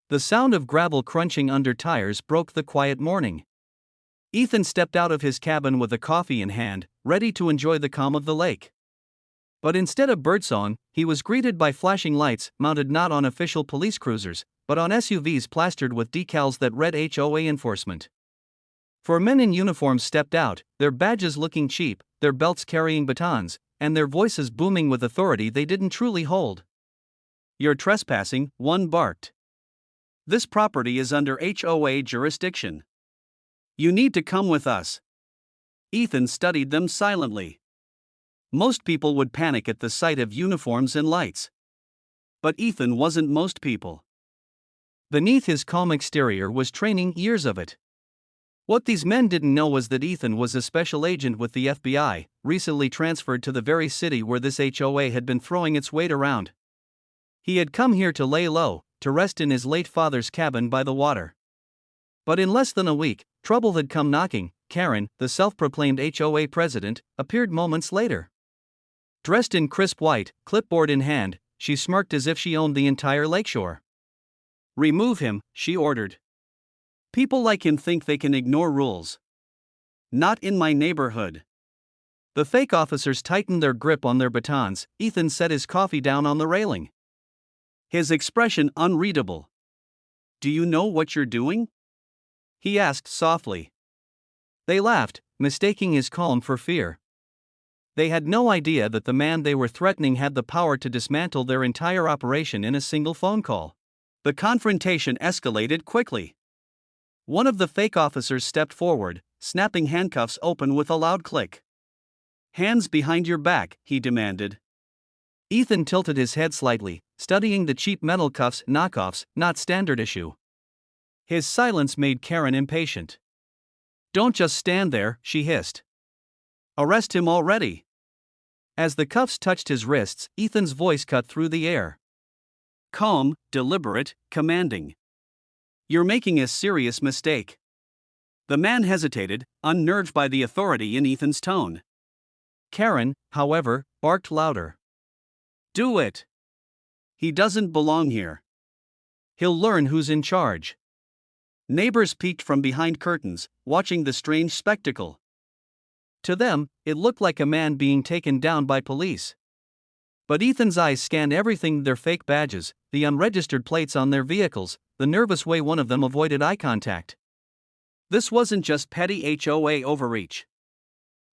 The sound of gravel crunching under tires broke the quiet morning. Ethan stepped out of his cabin with a coffee in hand, ready to enjoy the calm of the lake. But instead of birdsong, he was greeted by flashing lights mounted not on official police cruisers, but on SUVs plastered with decals that read HOA enforcement. Four men in uniforms stepped out, their badges looking cheap, their belts carrying batons, and their voices booming with authority they didn't truly hold. "You're trespassing," one barked. "This property is under HOA jurisdiction. You need to come with us." Ethan studied them silently. Most people would panic at the sight of uniforms and lights. But Ethan wasn't most people. Beneath his calm exterior was training, years of it. What these men didn't know was that Ethan was a special agent with the FBI, recently transferred to the very city where this HOA had been throwing its weight around. He had come here to lay low, to rest in his late father's cabin by the water. But in less than a week, trouble had come knocking. Karen, the self-proclaimed HOA president, appeared moments later. Dressed in crisp white, clipboard in hand, she smirked as if she owned the entire lakeshore. "Remove him," she ordered. "People like him think they can ignore rules. Not in my neighborhood." The fake officers tightened their grip on their batons. Ethan set his coffee down on the railing, his expression unreadable. "Do you know what you're doing?" he asked softly. They laughed, mistaking his calm for fear. They had no idea that the man they were threatening had the power to dismantle their entire operation in a single phone call. The confrontation escalated quickly. One of the fake officers stepped forward, snapping handcuffs open with a loud click. "Hands behind your back," he demanded. Ethan tilted his head slightly, studying the cheap metal cuffs, knockoffs, not standard issue. His silence made Karen impatient. "Don't just stand there," she hissed. "Arrest him already." As the cuffs touched his wrists, Ethan's voice cut through the air. Calm, deliberate, commanding. "You're making a serious mistake." The man hesitated, unnerved by the authority in Ethan's tone. Karen, however, barked louder. "Do it. He doesn't belong here. He'll learn who's in charge." Neighbors peeked from behind curtains, watching the strange spectacle. To them, it looked like a man being taken down by police. But Ethan's eyes scanned everything: their fake badges, the unregistered plates on their vehicles, the nervous way one of them avoided eye contact. This wasn't just petty HOA overreach.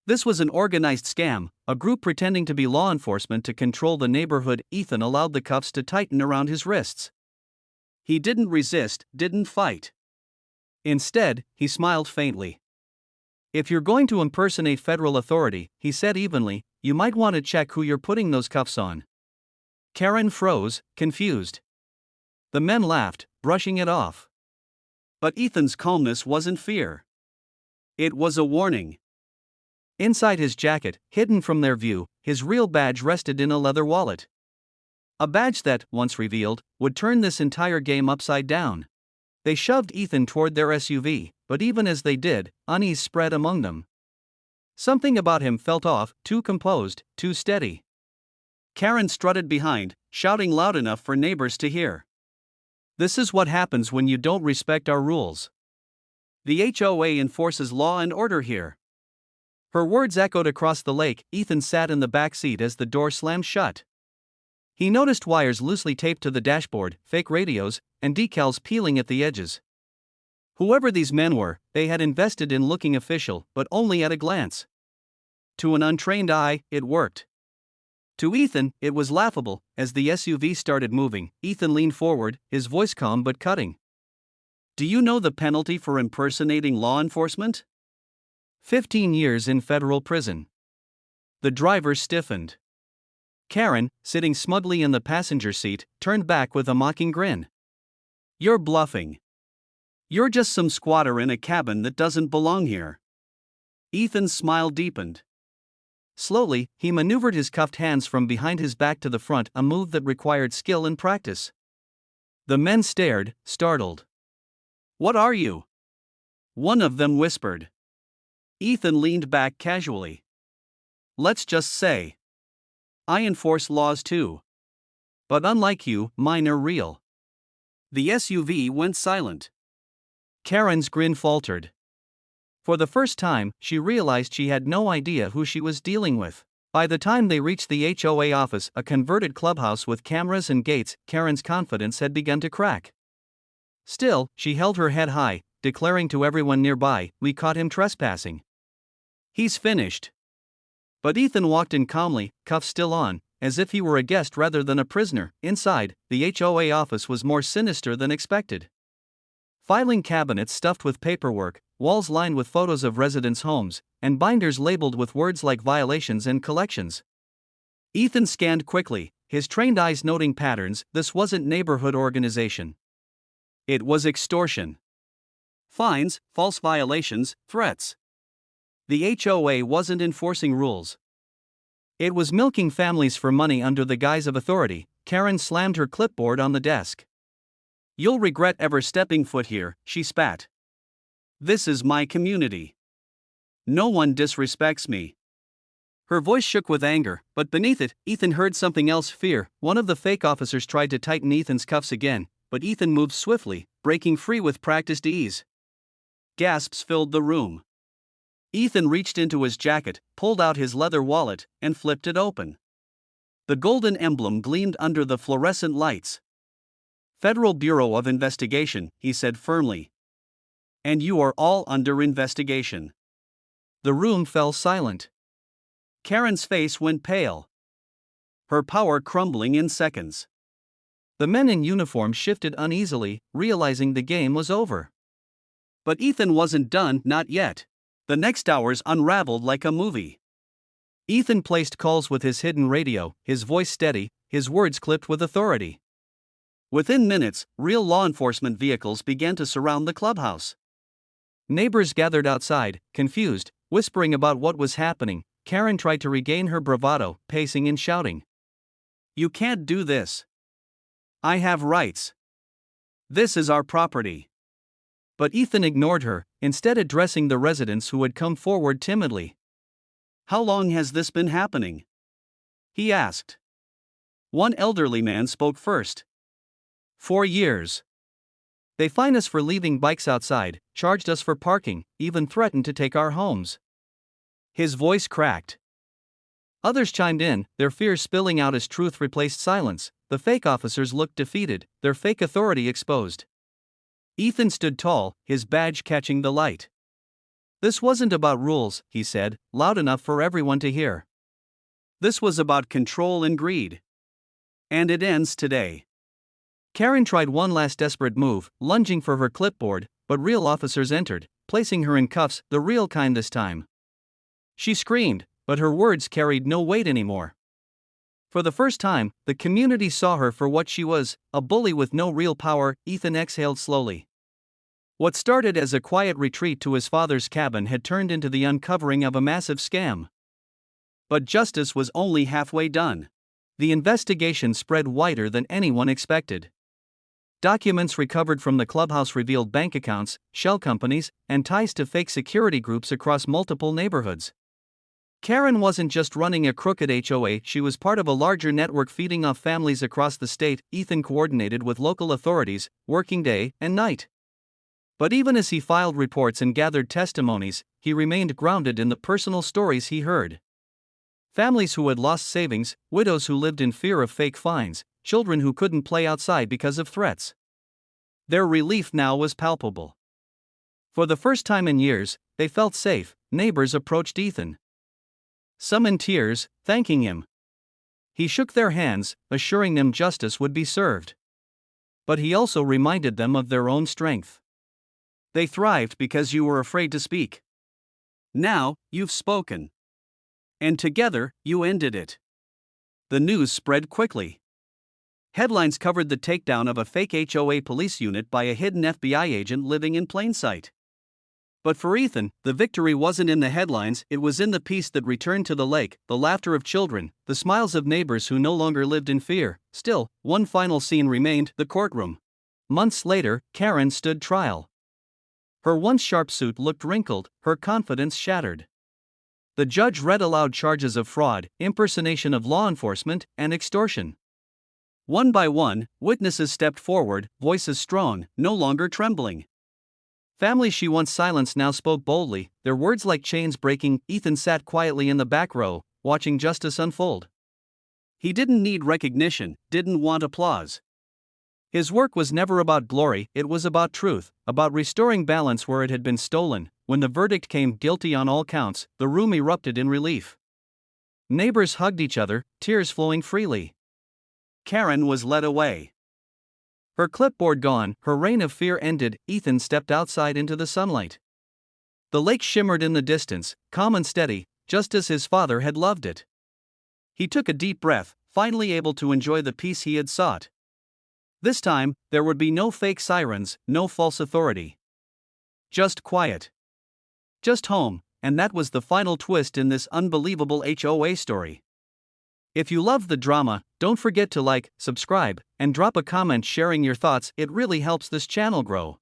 This was an organized scam, a group pretending to be law enforcement to control the neighborhood. Ethan allowed the cuffs to tighten around his wrists. He didn't resist, didn't fight. Instead, he smiled faintly. "If you're going to impersonate federal authority," he said evenly, "you might want to check who you're putting those cuffs on." Karen froze, confused. The men laughed, brushing it off. But Ethan's calmness wasn't fear. It was a warning. Inside his jacket, hidden from their view, his real badge rested in a leather wallet. A badge that, once revealed, would turn this entire game upside down. They shoved Ethan toward their SUV, but even as they did, unease spread among them. Something about him felt off, too composed, too steady. Karen strutted behind, shouting loud enough for neighbors to hear. "This is what happens when you don't respect our rules. The HOA enforces law and order here." Her words echoed across the lake. Ethan sat in the back seat as the door slammed shut. He noticed wires loosely taped to the dashboard, fake radios, and decals peeling at the edges. Whoever these men were, they had invested in looking official, but only at a glance. To an untrained eye, it worked. To Ethan, it was laughable. As the SUV started moving, Ethan leaned forward, his voice calm but cutting. "Do you know the penalty for impersonating law enforcement?" 15 years in federal prison. The driver stiffened. Karen, sitting smugly in the passenger seat, turned back with a mocking grin. "You're bluffing. You're just some squatter in a cabin that doesn't belong here." Ethan's smile deepened. Slowly, he maneuvered his cuffed hands from behind his back to the front, a move that required skill and practice. The men stared, startled. "What are you?" one of them whispered. Ethan leaned back casually. "Let's just say, I enforce laws too. But unlike you, mine are real. The SUV went silent. Karen's grin faltered. For the first time, she realized she had no idea who she was dealing with. By the time they reached the HOA office, a converted clubhouse with cameras and gates, Karen's confidence had begun to crack. Still, she held her head high, declaring to everyone nearby, "We caught him trespassing. He's finished." But Ethan walked in calmly, cuffs still on, as if he were a guest rather than a prisoner. Inside, the HOA office was more sinister than expected. Filing cabinets stuffed with paperwork, walls lined with photos of residents' homes, and binders labeled with words like violations and collections. Ethan scanned quickly, his trained eyes noting patterns. This wasn't neighborhood organization. It was extortion. Fines, false violations, threats. The HOA wasn't enforcing rules. It was milking families for money under the guise of authority. Karen slammed her clipboard on the desk. "You'll regret ever stepping foot here," she spat. "This is my community. No one disrespects me." Her voice shook with anger, but beneath it, Ethan heard something else: fear. One of the fake officers tried to tighten Ethan's cuffs again, but Ethan moved swiftly, breaking free with practiced ease. Gasps filled the room. Ethan reached into his jacket, pulled out his leather wallet, and flipped it open. The golden emblem gleamed under the fluorescent lights. "Federal Bureau of Investigation," he said firmly. "And you are all under investigation." The room fell silent. Karen's face went pale. Her power crumbling in seconds. The men in uniform shifted uneasily, realizing the game was over. But Ethan wasn't done, not yet. The next hours unraveled like a movie. Ethan placed calls with his hidden radio, his voice steady, his words clipped with authority. Within minutes, real law enforcement vehicles began to surround the clubhouse. Neighbors gathered outside, confused, whispering about what was happening. Karen tried to regain her bravado, pacing and shouting, "You can't do this. I have rights. This is our property." But Ethan ignored her, instead addressing the residents who had come forward timidly. "How long has this been happening?" he asked. One elderly man spoke first. 4 years. They fined us for leaving bikes outside, charged us for parking, even threatened to take our homes." His voice cracked. Others chimed in, their fears spilling out as truth replaced silence. The fake officers looked defeated, their fake authority exposed. Ethan stood tall, his badge catching the light. "This wasn't about rules," he said, loud enough for everyone to hear. "This was about control and greed. And it ends today." Karen tried one last desperate move, lunging for her clipboard, but real officers entered, placing her in cuffs, the real kind this time. She screamed, but her words carried no weight anymore. For the first time, the community saw her for what she was, a bully with no real power. Ethan exhaled slowly. What started as a quiet retreat to his father's cabin had turned into the uncovering of a massive scam. But justice was only halfway done. The investigation spread wider than anyone expected. Documents recovered from the clubhouse revealed bank accounts, shell companies, and ties to fake security groups across multiple neighborhoods. Karen wasn't just running a crooked HOA, she was part of a larger network feeding off families across the state. Ethan coordinated with local authorities, working day and night. But even as he filed reports and gathered testimonies, he remained grounded in the personal stories he heard. Families who had lost savings, widows who lived in fear of fake fines, children who couldn't play outside because of threats. Their relief now was palpable. For the first time in years, they felt safe. Neighbors approached Ethan, some in tears, thanking him. He shook their hands, assuring them justice would be served. But he also reminded them of their own strength. "They thrived because you were afraid to speak. Now, you've spoken. And together, you ended it." The news spread quickly. Headlines covered the takedown of a fake HOA police unit by a hidden FBI agent living in plain sight. But for Ethan, the victory wasn't in the headlines, it was in the peace that returned to the lake, the laughter of children, the smiles of neighbors who no longer lived in fear. Still, one final scene remained: the courtroom. Months later, Karen stood trial. Her once sharp suit looked wrinkled, her confidence shattered. The judge read aloud charges of fraud, impersonation of law enforcement, and extortion. One by one, witnesses stepped forward, voices strong, no longer trembling. Family she once silenced now spoke boldly, their words like chains breaking. Ethan sat quietly in the back row, watching justice unfold. He didn't need recognition, didn't want applause. His work was never about glory, it was about truth, about restoring balance where it had been stolen. When the verdict came guilty on all counts, the room erupted in relief. Neighbors hugged each other, tears flowing freely. Karen was led away. Her clipboard gone, her reign of fear ended. Ethan stepped outside into the sunlight. The lake shimmered in the distance, calm and steady, just as his father had loved it. He took a deep breath, finally able to enjoy the peace he had sought. This time, there would be no fake sirens, no false authority. Just quiet. Just home, and that was the final twist in this unbelievable HOA story. If you love the drama, don't forget to like, subscribe, and drop a comment sharing your thoughts. It really helps this channel grow.